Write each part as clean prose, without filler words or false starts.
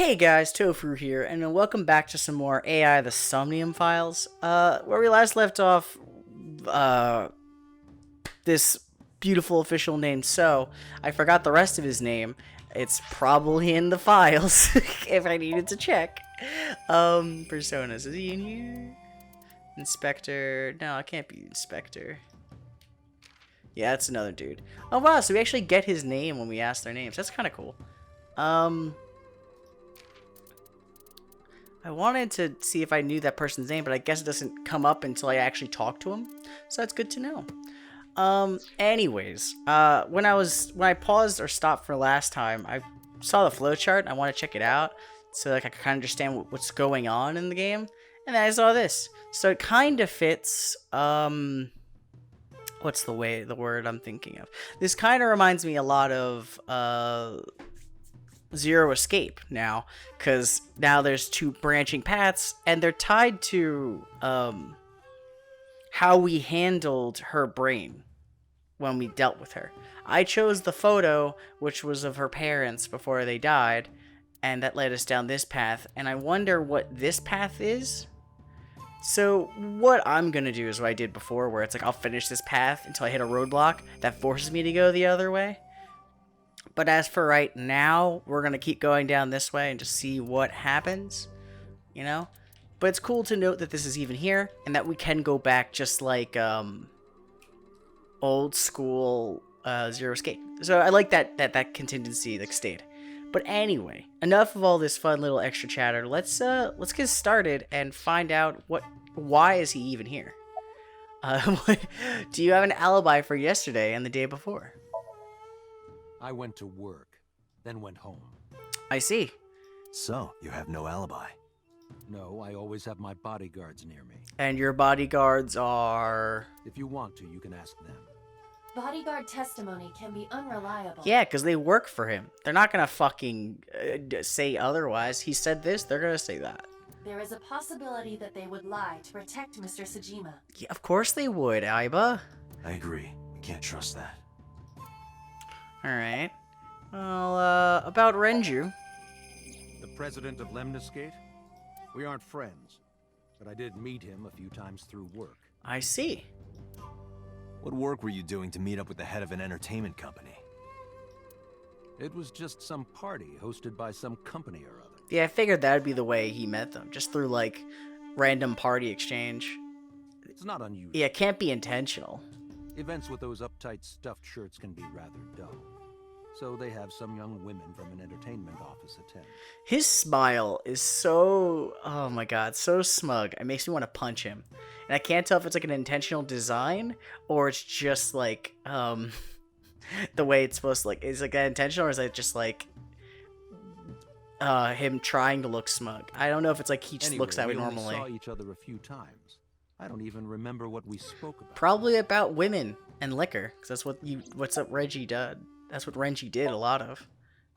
Hey guys, Tofuru here, and welcome back to some more AI the Somnium files. Where we last left off, this beautiful official named I forgot the rest of his name. It's probably in the files, if I needed to check. Personas, is he in here? Inspector, no, it can't be Inspector. Yeah, that's another dude. Oh wow, so we actually get his name when we ask their names. That's kind of cool. I wanted to see if I knew that person's name, but I guess it doesn't come up until I actually talk to him. So that's good to know. Anyways, when I paused or stopped for last time, I saw the flowchart. I want to check it out so like I can kind of understand what's going on in the game. And then I saw this. So it kind of fits, what's the word I'm thinking of? This kind of reminds me a lot of, Zero Escape now, because now there's two branching paths and they're tied to how we handled her brain when we dealt with her. I chose the photo, which was of her parents before they died, and that led us down this path, and I wonder what this path is. So what I'm gonna do is what I did before, where it's like I'll finish this path until I hit a roadblock that forces me to go the other way. But as for right now, we're going to keep going down this way and just see what happens, you know? But it's cool to note that this is even here, and that we can go back just like old school Zero Escape. So I like that contingency like stayed. But anyway, enough of all this fun little extra chatter. Let's get started and find out why is he even here? Do you have an alibi for yesterday and the day before? I went to work, then went home. I see. So, you have no alibi? No, I always have my bodyguards near me. And your bodyguards are... If you want to, you can ask them. Bodyguard testimony can be unreliable. Yeah, because they work for him. They're not going to fucking say otherwise. He said this, they're going to say that. There is a possibility that they would lie to protect Mr. Sajima. Yeah, of course they would, Aiba. I agree. We can't trust that. Alright. Well, about Renju. The president of Lemniscate? We aren't friends, but I did meet him a few times through work. I see. What work were you doing to meet up with the head of an entertainment company? It was just some party hosted by some company or other. Yeah, I figured that would be the way he met them. Just through, like, random party exchange. It's not unusual. Yeah, it can't be intentional. Events with those uptight stuffed shirts can be rather dull. So they have some young women from an entertainment office attend. His smile is so, oh my god, so smug. It makes me want to punch him. And I can't tell if it's like an intentional design or it's just like, the way it's supposed to, like, is like that intentional or is it just like, him trying to look smug? I don't know if it's like he just looks that way normally. We only saw each other a few times. I don't even remember what we spoke about. Probably about women and liquor, because that's what Reggie did. That's what Renji did a lot of.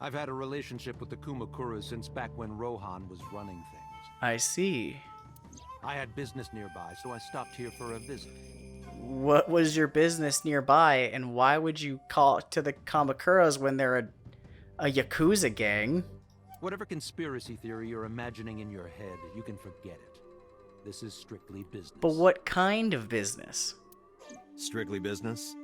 I've had a relationship with the Kumakuras since back when Rohan was running things. I see. I had business nearby, so I stopped here for a visit. What was your business nearby, and why would you call to the Kamakuras when they're a Yakuza gang? Whatever conspiracy theory you're imagining in your head, you can forget it. This is strictly business. But what kind of business? Strictly business?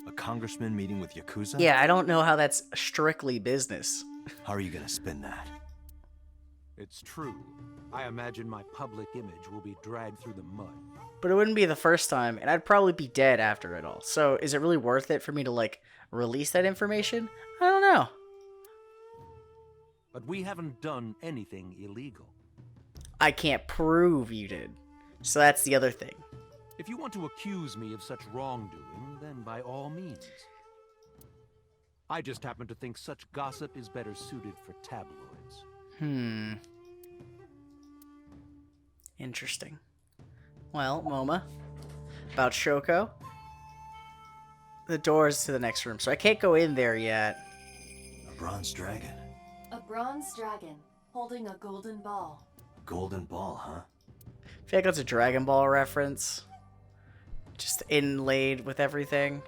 A congressman meeting with Yakuza? Yeah, I don't know how that's strictly business. How are you gonna spin that? It's true. I imagine my public image will be dragged through the mud. But it wouldn't be the first time, and I'd probably be dead after it all. So is it really worth it for me to, like, release that information? I don't know. But we haven't done anything illegal. I can't prove you did. So that's the other thing. If you want to accuse me of such wrongdoing, then by all means. I just happen to think such gossip is better suited for tabloids. Interesting. Well, Moma, about Shoko. The door's to the next room, so I can't go in there yet. A bronze dragon. A bronze dragon holding a golden ball. Golden ball, huh? I feel like that's a Dragon Ball reference. Just inlaid with everything.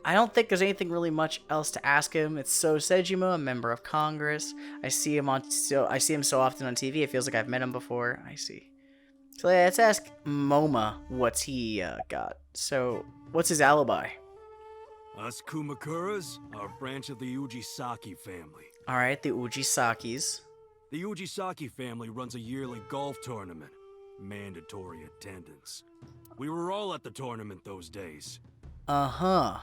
I don't think there's anything really much else to ask him. It's So Sejima, a member of Congress. I see him so often on TV. It feels like I've met him before. I see. So let's ask Moma what's he got. So, what's his alibi? Us Kumakuras are a branch of the Ujisaki family. All right, the Ujisakis. The Ujisaki family runs a yearly golf tournament. Mandatory attendance. We were all at the tournament those days. Uh-huh.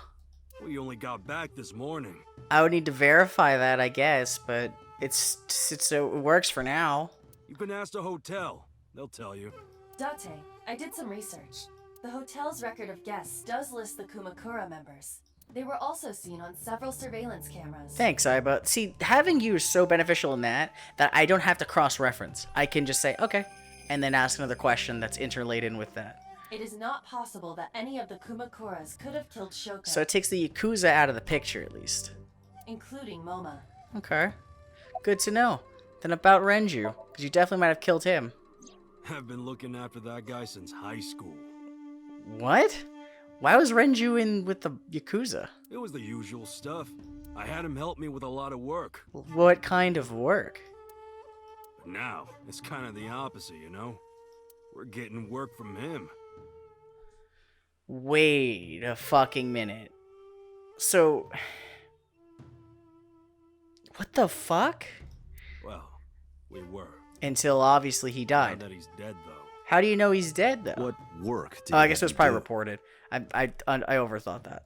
We only got back this morning. I would need to verify that, I guess, but it works for now. You can ask the hotel. They'll tell you. Date, I did some research. The hotel's record of guests does list the Kumakura members. They were also seen on several surveillance cameras. Thanks, Iba. See, having you is so beneficial in that I don't have to cross-reference. I can just say, okay, and then ask another question that's interrelated with that. It is not possible that any of the Kumakuras could have killed Shoko, So it takes the Yakuza out of the picture, at least. including Moma. Okay. Good to know. Then about Renju, because you definitely might have killed him. I've been looking after that guy since high school. What? Why was Renju in with the Yakuza? It was the usual stuff. I had him help me with a lot of work. What kind of work? But now, it's kind of the opposite, you know? We're getting work from him. Wait a fucking minute. So... What the fuck? Well, we were. Until obviously he Now died. that he's dead, though. How do you know he's dead, though? What work did Oh, I you guess it have was him probably do? reported. I overthought that.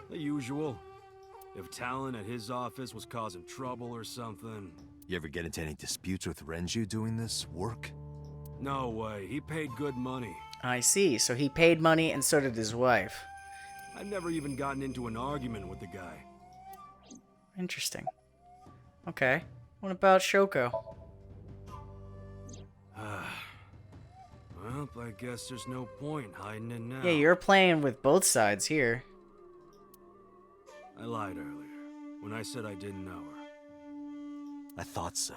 The usual. If Talon at his office was causing trouble or something. You ever get into any disputes with Renju doing this work? No way, he paid good money. I see. So he paid money, and so did his wife. I've never even gotten into an argument with the guy. Interesting. Okay. What about Shoko? Well, I guess there's no point hiding it now. Yeah, you're playing with both sides here. I lied earlier, when I said I didn't know her. I thought so.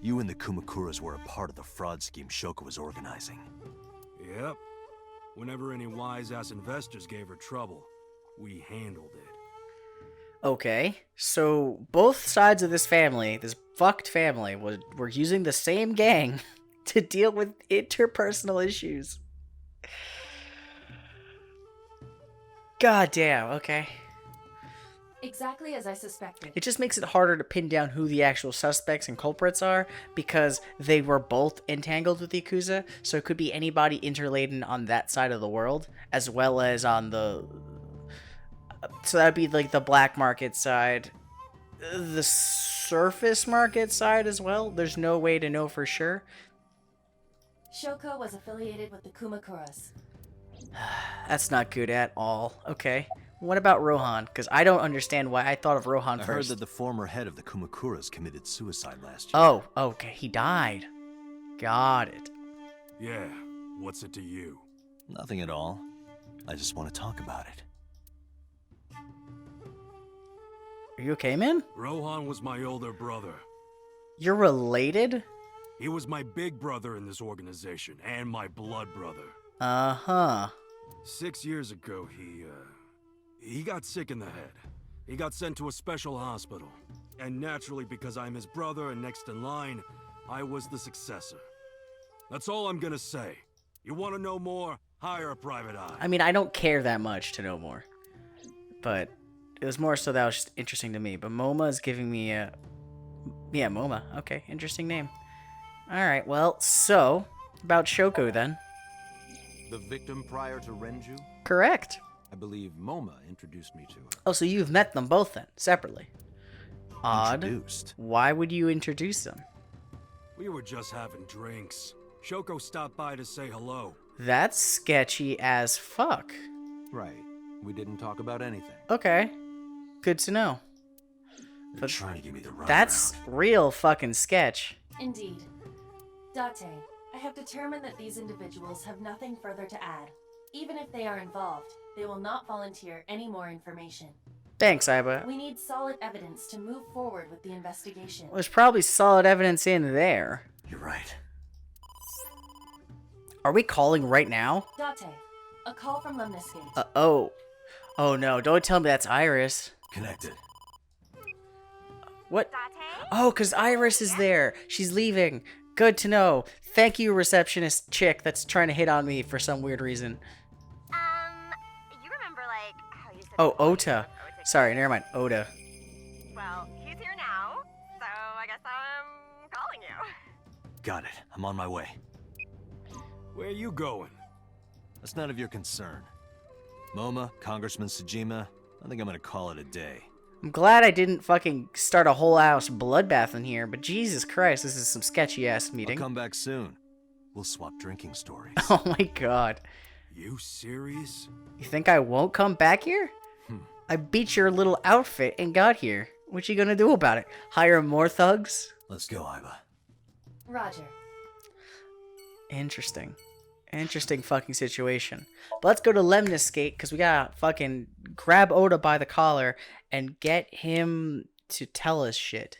You and the Kumakuras were a part of the fraud scheme Shoko was organizing. Yep. Whenever any wise-ass investors gave her trouble, we handled it. Okay, so both sides of this family, this fucked family, were using the same gang to deal with interpersonal issues. God damn, okay. Exactly as I suspected. It just makes it harder to pin down who the actual suspects and culprits are, because they were both entangled with the Yakuza, so it could be anybody interladen on that side of the world, as well as on the... So that would be like the black market side. The surface market side as well. There's no way to know for sure. Shoko was affiliated with the Kumakuras. That's not good at all. Okay. What about Rohan? Because I don't understand why I thought of Rohan I first. heard that the former head of the Kumakuras committed suicide last year. Oh, okay. He died. Got it. Yeah, what's it to you? Nothing at all. I just want to talk about it. Are you okay, man? Rohan was my older brother. You're related? He was my big brother in this organization, and my blood brother. Uh-huh. 6 years ago, he got sick in the head. He got sent to a special hospital. And naturally, because I'm his brother and next in line, I was the successor. That's all I'm gonna say. You wanna know more? Hire a private eye. I mean, I don't care that much to know more. But it was more so that was just interesting to me. But Moma is giving me a... Yeah, Moma. Okay, interesting name. Alright, well, so, about Shoko then. The victim prior to Renju? Correct. I believe Moma introduced me to her. Oh, so you've met them both then, separately. Odd. Introduced. Why would you introduce them? We were just having drinks. Shoko stopped by to say hello. That's sketchy as fuck. Right. We didn't talk about anything. Okay. Good to know. They're trying to give me the runaround. That's real fucking sketch. Indeed. Date, I have determined that these individuals have nothing further to add. Even if they are involved, they will not volunteer any more information. Thanks, Iba. We need solid evidence to move forward with the investigation. There's probably solid evidence in there. You're right. Are we calling right now? Date, a call from Lemniscate. Oh. Oh no, don't tell me that's Iris. Connected. What? Oh, because Iris is there. She's leaving. Good to know. Thank you, receptionist chick that's trying to hit on me for some weird reason. You remember, like, how you said... Oh, Ota. Sorry, never mind. Oda. Well, he's here now, so I guess I'm calling you. Got it. I'm on my way. Where you going? That's none of your concern. MoMA, Congressman Tsujima, I think I'm gonna call it a day. I'm glad I didn't fucking start a whole house bloodbath in here, but Jesus Christ, this is some sketchy-ass meeting. I'll come back soon. We'll swap drinking stories. Oh my god. You serious? You think I won't come back here? I beat your little outfit and got here. What you gonna do about it? Hire more thugs? Let's go, Iba. Roger. Interesting. Interesting fucking situation. But let's go to Lemnis Gate, because we gotta fucking grab Oda by the collar and get him to tell us shit.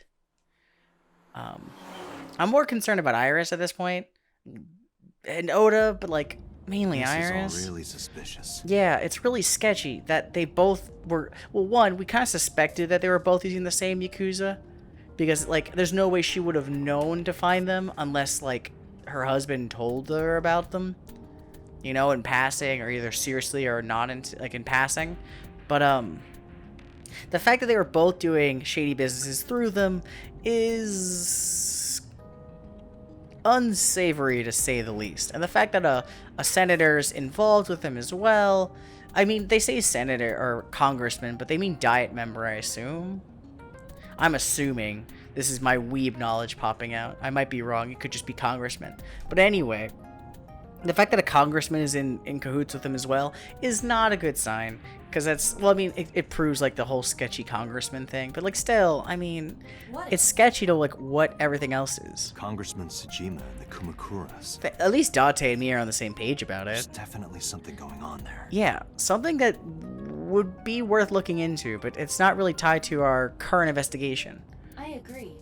I'm more concerned about Iris at this point. And Oda, but like, mainly This Iris. is all really suspicious. Yeah, it's really sketchy that they both were... Well, one, we kind of suspected that they were both using the same Yakuza. Because, like, there's no way she would have known to find them unless, like, her husband told her about them. You know, in passing, or either seriously or not, in passing. But, the fact that they were both doing shady businesses through them is unsavory, to say the least. And the fact that a senator's involved with them as well. I mean, they say senator or congressman, but they mean diet member, I assume. I'm assuming. This is my weeb knowledge popping out. I might be wrong. It could just be congressman. But anyway, the fact that a congressman is in cahoots with them as well is not a good sign. Because that's, well, I mean, it proves, like, the whole sketchy congressman thing. But, like, still, I mean, it's sketchy to, like, what everything else is. Congressman Tsujima and the Kumakuras. At least Date and me are on the same page about There's it. definitely something going on there. Yeah, something that would be worth looking into, but it's not really tied to our current investigation. I agree.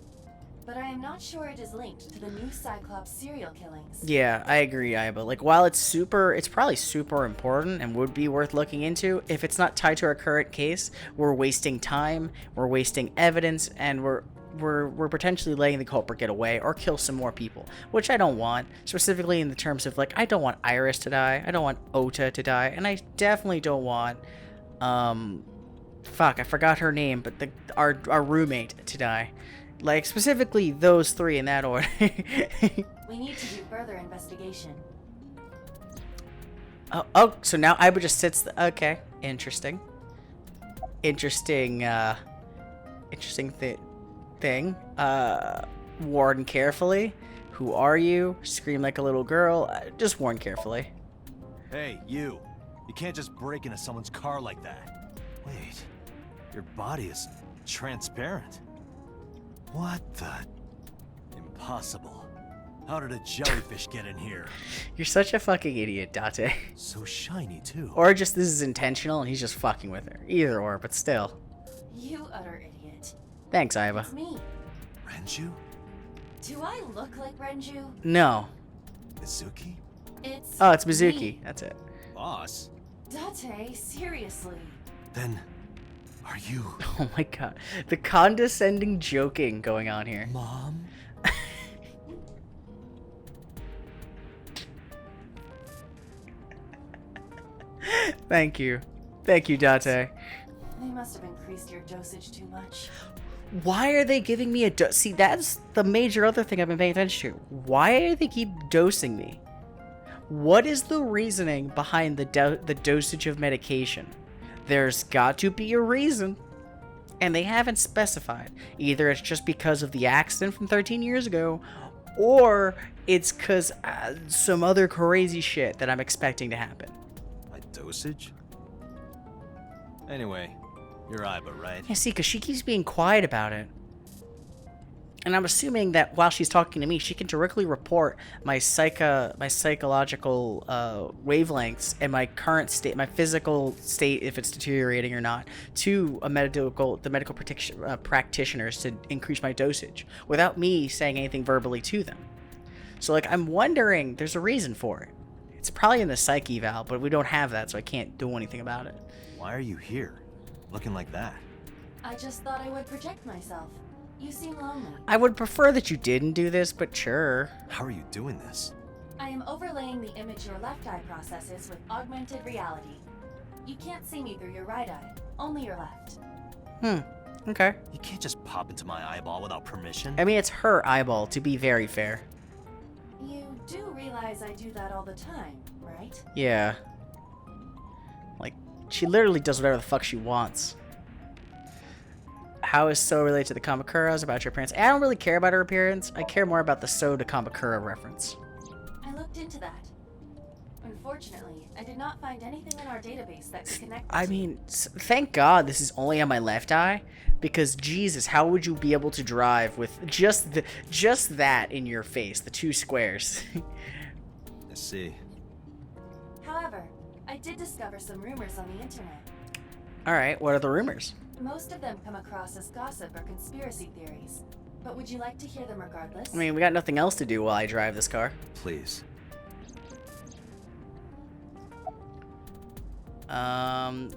But I am not sure it is linked to the new Cyclops serial killings. Yeah, I agree, Iba. Like, while it's probably super important and would be worth looking into, if it's not tied to our current case, we're wasting time, we're wasting evidence, and we're potentially letting the culprit get away or kill some more people, which I don't want, specifically in the terms of, like, I don't want Iris to die, I don't want Ota to die, and I definitely don't want, fuck, I forgot her name, but our roommate to die. Like, specifically those three in that order. We need to do further investigation. Oh, so now Iba just sits... Okay, interesting. Interesting thing. Warn carefully. Who are you? Scream like a little girl. Just warn carefully. Hey, you. You can't just break into someone's car like that. Wait. Your body is transparent. What the? Impossible. How did a jellyfish get in here? You're such a fucking idiot, Date. So shiny, too. Or just this is intentional and he's just fucking with her. Either or, but still. You utter idiot. Thanks, Iba. It's me. Renju? Do I look like Renju? No. Mizuki? It's Oh, it's Mizuki. me. That's it. Boss? Date, seriously. Then, are you... Oh my god. The condescending joking going on here. Mom? Thank you. Thank you, Date. They must have increased your dosage too much. Why are they giving me a dose? See, that's the major other thing I've been paying attention to. Why do they keep dosing me? What is the reasoning behind the dosage of medication? There's got to be a reason. And they haven't specified. Either it's just because of the accident from 13 years ago, or it's because some other crazy shit that I'm expecting to happen. My dosage? Anyway, you're Iba, right? Yeah, see, because she keeps being quiet about it. And I'm assuming that while she's talking to me, she can directly report my psychological wavelengths and my current state, my physical state, if it's deteriorating or not, to the medical practitioners to increase my dosage without me saying anything verbally to them. So, like, I'm wondering, there's a reason for it. It's probably in the psych eval, but we don't have that, so I can't do anything about it. Why are you here? Looking like that? I just thought I would project myself. You seem lonely. I would prefer that you didn't do this, but sure. How are you doing this? I am overlaying the image your left eye processes with augmented reality. You can't see me through your right eye, only your left. Okay. You can't just pop into my eyeball without permission. I mean, it's her eyeball, to be very fair. You do realize I do that all the time, right? Yeah. Like, she literally does whatever the fuck she wants. How is So related to the Kamakuras about your appearance? I don't really care about her appearance. I care more about the So to Kamakura reference. I looked into that. Unfortunately, I did not find anything in our database that could connect the I two. mean, thank God this is only on my left eye, because Jesus, how would you be able to drive with just that in your face, the two squares? I see. However, I did discover some rumors on the internet. All right, what are the rumors? Most of them come across as gossip or conspiracy theories. But would you like to hear them regardless? I mean, we got nothing else to do while I drive this car. Please.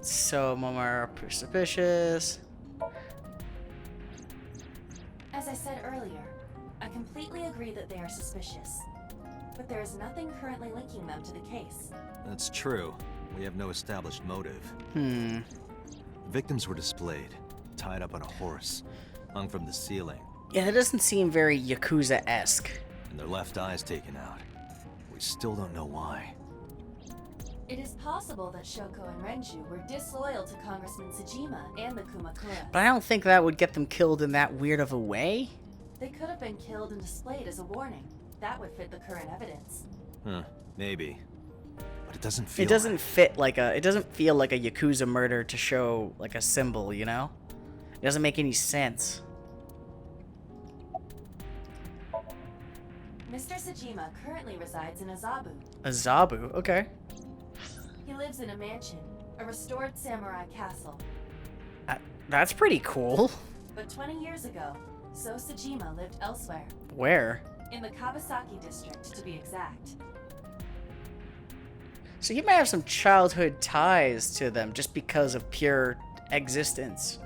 So more suspicious. As I said earlier, I completely agree that they are suspicious. But there is nothing currently linking them to the case. That's true. We have no established motive. Hmm. Victims were displayed, tied up on a horse, hung from the ceiling, Yeah, that doesn't seem very Yakuza-esque. and their left eyes taken out. We still don't know why. It is possible that Shoko and Renju were disloyal to Congressman Tsujima and the Kumakuras. But I don't think that would get them killed in that weird of a way. They could have been killed and displayed as a warning. That would fit the current evidence. Huh, maybe. But it doesn't feel It doesn't fit like a. It doesn't feel like a Yakuza murder to show like a symbol, you know? It doesn't make any sense. Mr. Tsujima currently resides in Azabu. Azabu, okay. He lives in a mansion, a restored samurai castle. That's pretty cool. But 20 years ago, So Tsujima lived elsewhere, Where? in the Kawasaki district to be exact. So he might have some childhood ties to them just because of pure existence.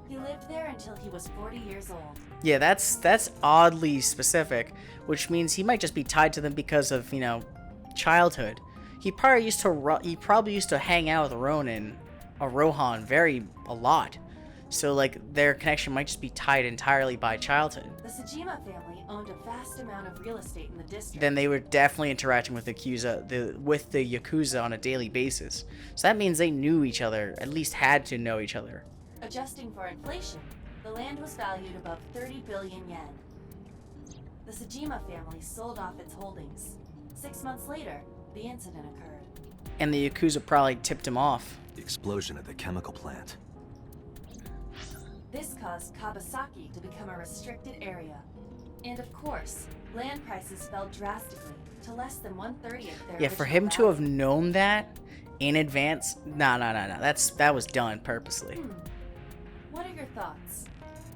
He lived there until he was 40 years old. Yeah, that's oddly specific, which means he might just be tied to them because of, you know, childhood. He probably used to hang out with Ronan or Rohan a lot. So like their connection might just be tied entirely by childhood. The Tsujima family owned a vast amount of real estate in the district. Then they were definitely interacting with the Yakuza on a daily basis. So that means they knew each other, at least had to know each other. Adjusting for inflation, the land was valued above 30 billion yen. The Tsujima family sold off its holdings. 6 months later, the incident occurred. And the Yakuza probably tipped him off. The explosion at the chemical plant. This caused Kawasaki to become a restricted area. And of course, land prices fell drastically to less than 1/30 of their Yeah, for original him to have value. known that in advance, no. That was done purposely. What are your thoughts?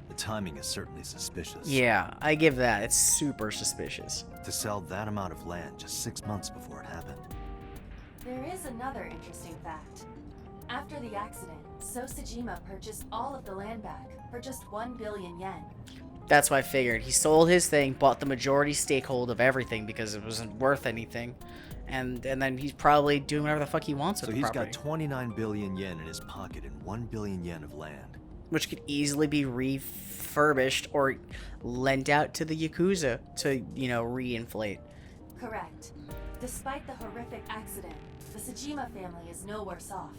The timing is certainly suspicious. Yeah, I give that. It's super suspicious. To sell that amount of land just 6 months before it happened. There is another interesting fact. After the accident, So Tsujima purchased all of the land back for just 1 billion yen. That's what I figured. He sold his thing, bought the majority stakehold of everything because it wasn't worth anything, and then he's probably doing whatever the fuck he wants with So the he's property, got 29 billion yen in his pocket and 1 billion yen of land. which could easily be refurbished or lent out to the Yakuza to, you know, reinflate. Correct. Despite the horrific accident, the Tsujima family is no worse off.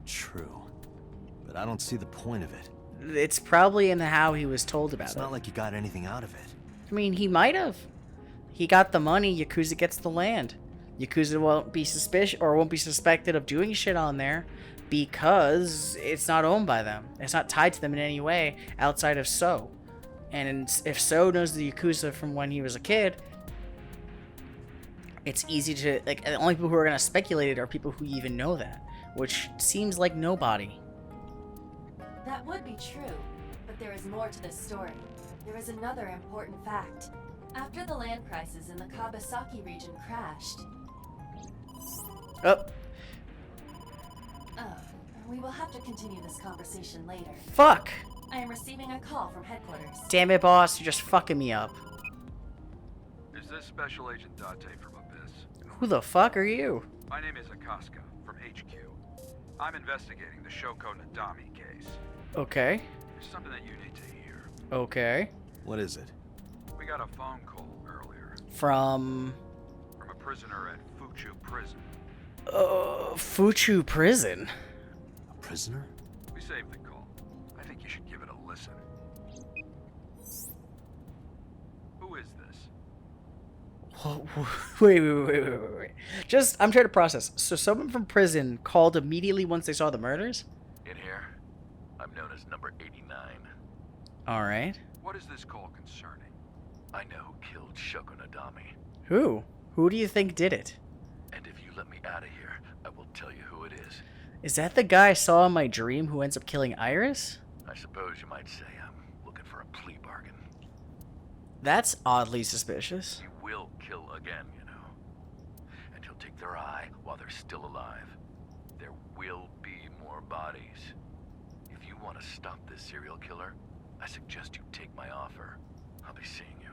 True. But I don't see the point of it. It's probably in how he was told about It's it. not like he got anything out of it. I mean, he might have. He got the money, Yakuza gets the land. Yakuza won't be suspicious or won't be suspected of doing shit on there because it's not owned by them. It's not tied to them in any way outside of So. And if So knows the Yakuza from when he was a kid, it's easy to, like, the only people who are going to speculate it are people who even know that, which seems like nobody. That would be true, but there is more to this story. There is another important fact. After the land prices in the Kawasaki region crashed, Oh, We will have to continue this conversation later. Fuck! I am receiving a call from headquarters. Damn it, boss, you're just fucking me up. Is this Special Agent Date from Abyss? Who the fuck are you? My name is Akaska from HQ. I'm investigating the Shoko Nadami case. Okay. There's something that you need to hear. Okay. What is it? We got a phone call earlier From... from a prisoner at Fuchu Prison. Fuchu Prison? A prisoner? We saved the call. I think you should give it a listen. Who is this? Wait. Just, I'm trying to process. So someone from prison called immediately once they saw the murders? In here, I'm known as number 89. Alright. What is this call concerning? I know who killed Shoko Nadami, Who? Who do you think did it? and if you let me out of here, I will tell you who it is. Is that the guy I saw in my dream who ends up killing Iris? I suppose you might say I'm looking for a plea bargain. That's oddly suspicious. You will kill again, you know. And you'll take their eye while they're still alive. There will be more bodies. If you want to stop this serial killer, I suggest you take my offer. I'll be seeing you.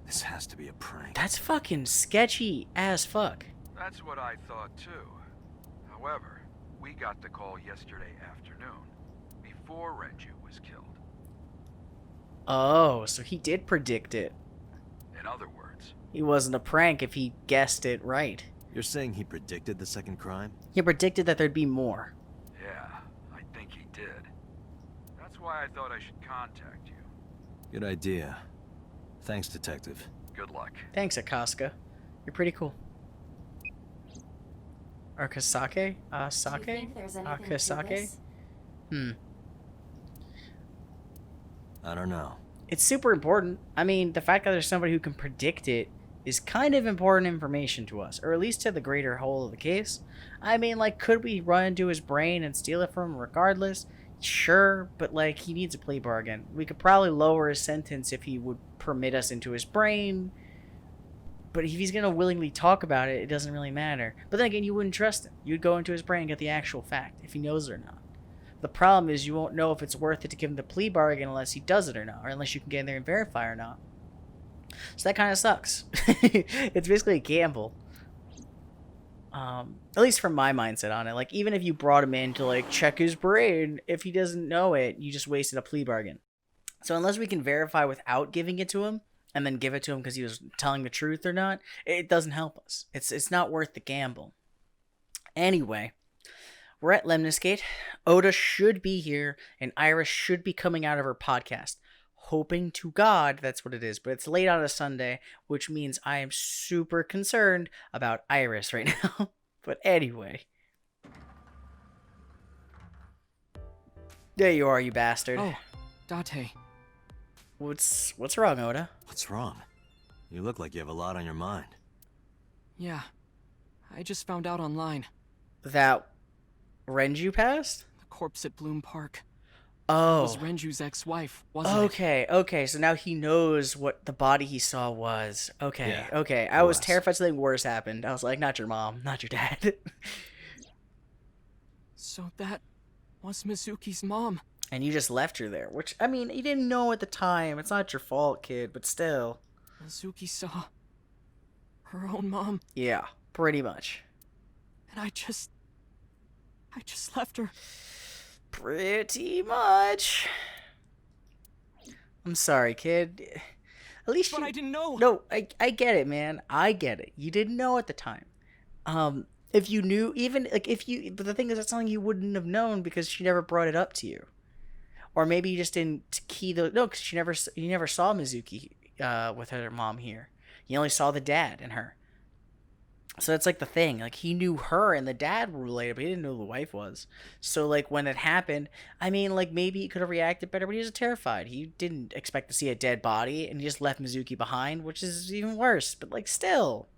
This has to be a prank. That's fucking sketchy as fuck. That's what I thought too. However, we got the call yesterday afternoon, before Renju was killed. Oh, so he did predict it. In other words, He wasn't a prank if he guessed it right. You're saying he predicted the second crime? He predicted that there'd be more. yeah, I think he did. That's why I thought I should contact you. Good idea. Thanks, Detective. Good luck. Thanks, Akaska. You're pretty cool. Arkasake? Do you Sake? think there's anything to Akasake? this? I don't know. It's super important. I mean, the fact that there's somebody who can predict it is kind of important information to us, or at least to the greater whole of the case. I mean, like, could we run into his brain and steal it from him regardless? Sure, but, like, he needs a plea bargain. We could probably lower his sentence if he would permit us into his brain, but if he's going to willingly talk about it, it doesn't really matter. But then again, you wouldn't trust him. You'd go into his brain and get the actual fact, if he knows it or not. The problem is you won't know if it's worth it to give him the plea bargain unless he does it or not, or unless you can get in there and verify or not. So that kind of sucks. It's basically a gamble. At least from my mindset on it. Like, even if you brought him in to, like, check his brain, if he doesn't know it, you just wasted a plea bargain. So unless we can verify without giving it to him, and then give it to him because he was telling the truth or not, it doesn't help us. It's not worth the gamble. Anyway, we're at Lemniscate. Oda should be here, and Iris should be coming out of her podcast. Hoping to God that's what it is, but it's late on a Sunday, which means I am super concerned about Iris right now. But anyway. There you are, you bastard. Oh, Date. What's wrong, Oda? What's wrong? You look like you have a lot on your mind. Yeah. I just found out online. That Renju passed? The corpse at Bloom Park Oh. was Renju's ex-wife, wasn't it? Okay, so now he knows what the body he saw was. Okay, Yeah, okay. I was was. terrified something worse happened. I was like, not your mom, not your dad. So that was Mizuki's mom. And you just left her there, which, I mean, you didn't know at the time. It's not your fault, kid, but still. Mizuki saw her own mom, Yeah, pretty much. and I just left her. Pretty much. I'm sorry, kid. At least But you... I didn't know. No, I get it, man. I get it. You didn't know at the time. If you knew, even, like, if you... But the thing is, that's something you wouldn't have known because she never brought it up to you. Or maybe you just didn't key the... No, because you never saw Mizuki with her mom here. You only saw the dad and her. So that's, like, the thing. Like, he knew her and the dad were related, but he didn't know who the wife was. So, like, when it happened, I mean, like, maybe he could have reacted better, but he was terrified. He didn't expect to see a dead body, and he just left Mizuki behind, which is even worse. But, like, still...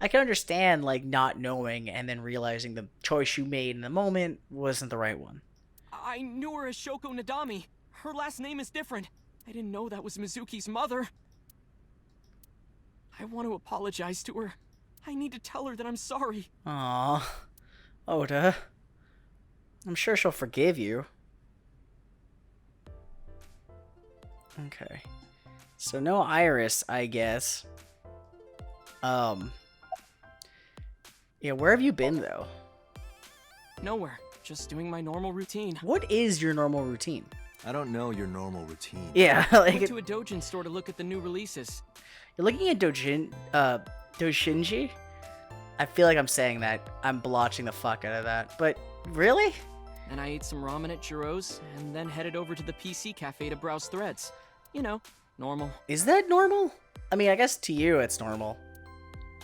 I can understand, like, not knowing and then realizing the choice you made in the moment wasn't the right one. I knew her as Shoko Nadami. Her last name is different. I didn't know that was Mizuki's mother. I want to apologize to her. I need to tell her that I'm sorry. Aw. Ota. I'm sure she'll forgive you. Okay. So no Iris, I guess. Yeah, where have you been, though? Nowhere. Just doing my normal routine. What is your normal routine? I don't know your normal routine. Yeah, I like... went to a Dojin store to look at the new releases. You're looking at Doshinji? I feel like I'm saying that. I'm blotching the fuck out of that. But, really? And I ate some ramen at Jiro's, and then headed over to the PC cafe to browse threads. You know, normal. Is that normal? I mean, I guess to you it's normal.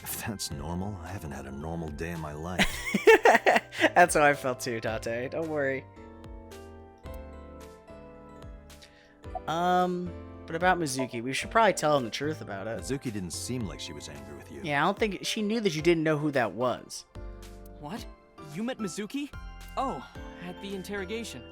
If that's normal, I haven't had a normal day in my life. That's how I felt too, Tate. Don't worry. But about Mizuki, we should probably tell him the truth about it. Mizuki didn't seem like she was angry with you. Yeah, I don't think she knew that you didn't know who that was. What? You met Mizuki? Oh, at the interrogation.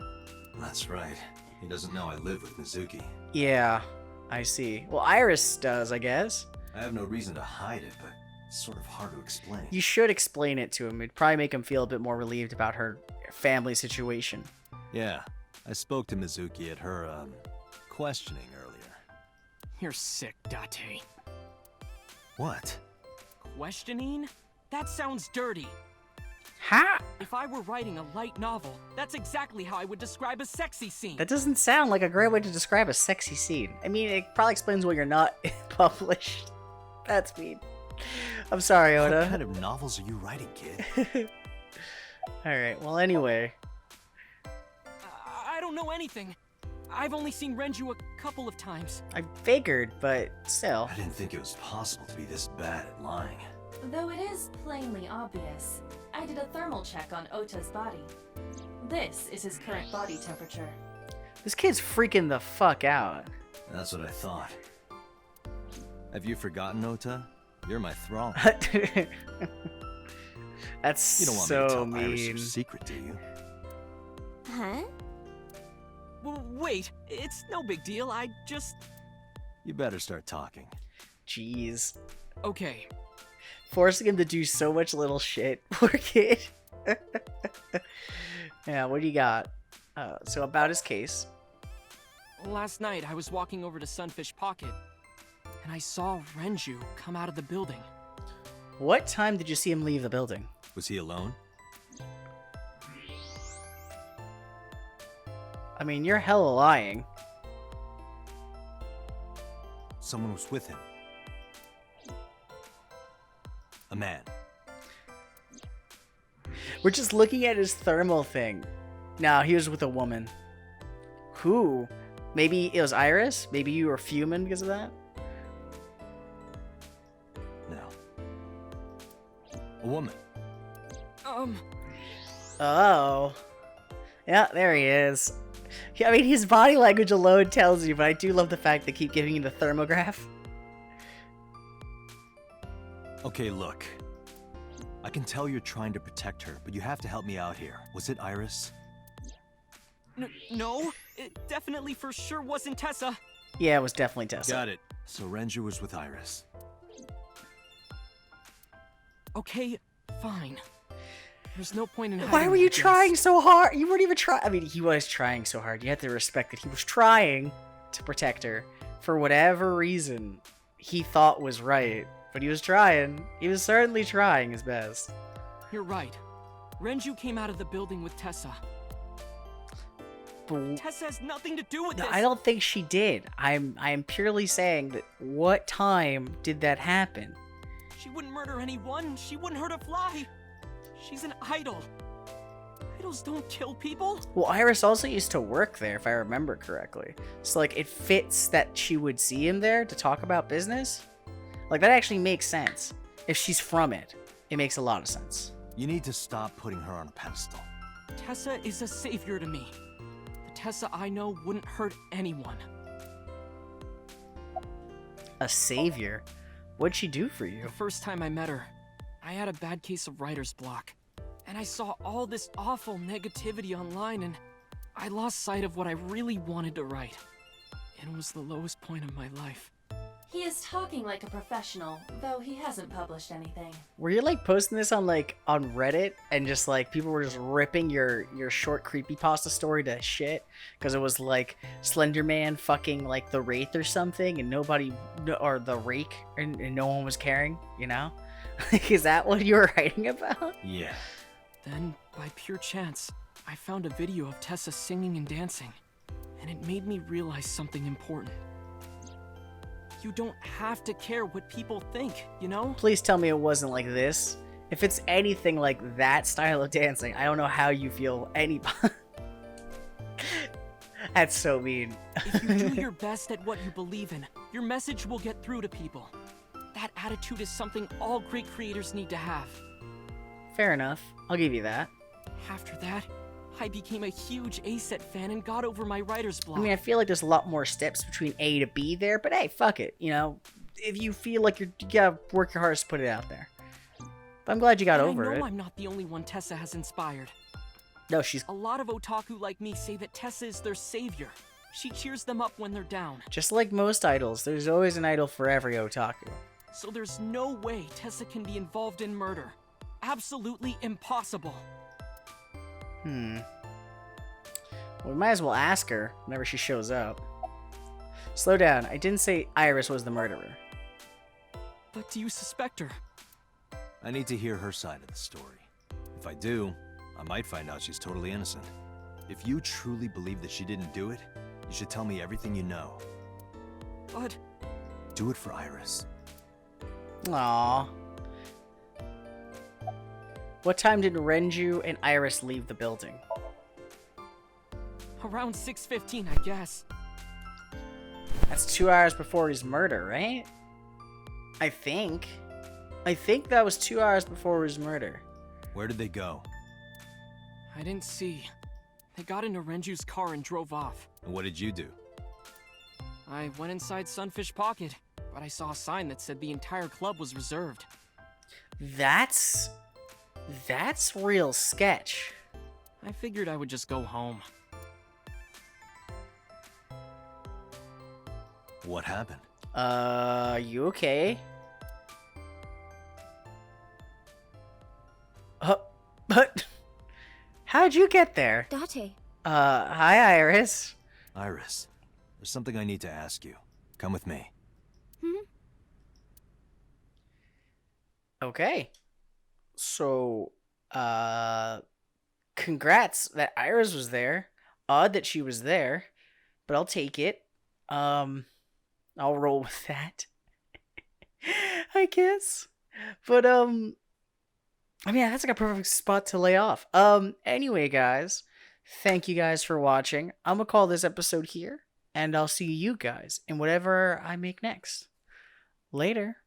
That's right. He doesn't know I live with Mizuki. Yeah, I see. Well, Iris does, I guess. I have no reason to hide it, but it's sort of hard to explain. You should explain it to him. It'd probably make him feel a bit more relieved about her family situation. Yeah, I spoke to Mizuki at her, questioning earlier. You're sick, Date. What? Questioning? That sounds dirty. Ha! If I were writing a light novel, that's exactly how I would describe a sexy scene. That doesn't sound like a great way to describe a sexy scene. I mean, it probably explains why you're not published. That's mean. I'm sorry, Oda. What kind of novels are you writing, kid? Alright, well, anyway. I don't know anything. I've only seen Renju a couple of times. I figured, but still. I didn't think it was possible to be this bad at lying. Though it is plainly obvious, I did a thermal check on Ota's body. This is his current body temperature. This kid's freaking the fuck out. That's what I thought. Have you forgotten, Ota? You're my thrall. That's You don't want so me to tell mean. Iris your secret, do you? Huh? Wait, it's no big deal. I just... You better start talking. Jeez. Okay. Forcing him to do so much little shit. Poor kid. Yeah, what do you got? So about his case. Last night, I was walking over to Sunfish Pocket, and I saw Renju come out of the building. What time did you see him leave the building? Was he alone? I mean, you're hella lying. Someone was with him. A man. We're just looking at his thermal thing. No, he was with a woman. Who? Maybe it was Iris? Maybe you were fuming because of that? No. A woman. Oh. Yeah, there he is. Yeah, I mean, his body language alone tells you, but I do love the fact they keep giving you the thermograph. Okay, look. I can tell you're trying to protect her, but you have to help me out here. Was it Iris? No, it definitely for sure wasn't Tessa. Yeah, it was definitely Tessa. Got it. So Renju was with Iris. Okay, fine. There's no point in hiding Why were you like this. trying so hard? You weren't even trying. I mean, he was trying so hard. You have to respect that he was trying to protect her for whatever reason he thought was right. But he was trying. He was certainly trying his best. You're right. Renju came out of the building with Tessa. But Tessa has nothing to do with no, this. I don't think she did. I am purely saying that what time did that happen? She wouldn't murder anyone. She wouldn't hurt a fly. She's an idol. Idols don't kill people. Well, Iris also used to work there, if I remember correctly. So, like, it fits that she would see him there to talk about business. Like, that actually makes sense. If she's from it, it makes a lot of sense. You need to stop putting her on a pedestal. Tessa is a savior to me. The Tessa I know wouldn't hurt anyone. A savior? What'd she do for you? The first time I met her, I had a bad case of writer's block. And I saw all this awful negativity online, and I lost sight of what I really wanted to write. And it was the lowest point of my life. He is talking like a professional, though he hasn't published anything. Were you like posting this on on Reddit and just like people were just ripping your short creepypasta story to shit because it was like Slender Man fucking like the Wraith or something and nobody or the Rake and no one was caring, you know? Is that what you were writing about? Yeah. Then, by pure chance, I found a video of Tessa singing and dancing, and it made me realize something important. You don't have to care what people think, you know? Please tell me it wasn't like this. If it's anything like that style of dancing, I don't know how you feel any. That's so mean. If you do your best at what you believe in, your message will get through to people. That attitude is something all great creators need to have. Fair enough. I'll give you that. After that, I became a huge A-Set fan and got over my writer's block. I mean, I feel like there's a lot more steps between A to B there, but hey, fuck it. You know, if you feel like you gotta work your hardest to put it out there. But I'm glad you got over I know it. I'm not the only one Tessa has inspired. No, she's A lot of otaku like me say that Tessa is their savior. She cheers them up when they're down. just like most idols. There's always an idol for every otaku. So there's no way Tessa can be involved in murder. Absolutely impossible. Well, we might as well ask her whenever she shows up. Slow down. I didn't say Iris was the murderer. But do you suspect her? I need to hear her side of the story. If I do, I might find out she's totally innocent. If you truly believe that she didn't do it, you should tell me everything you know. But Do it for Iris. Aww. What time did Renju and Iris leave the building? around 6:15, I guess. That's 2 hours before his murder, right? I think that was 2 hours before his murder. Where did they go? I didn't see. They got into Renju's car and drove off. And what did you do? I went inside Sunfish Pocket, but I saw a sign that said the entire club was reserved. That's real sketch. I figured I would just go home. What happened? You okay? But how'd you get there? Date. Hi, Iris. Iris, there's something I need to ask you. Come with me. Okay. So, congrats that Iris was there. Odd that she was there, but I'll take it. I'll roll with that. I guess. But, I mean, that's like a perfect spot to lay off. Anyway, guys, thank you guys for watching. I'm gonna call this episode here, and I'll see you guys in whatever I make next. Later.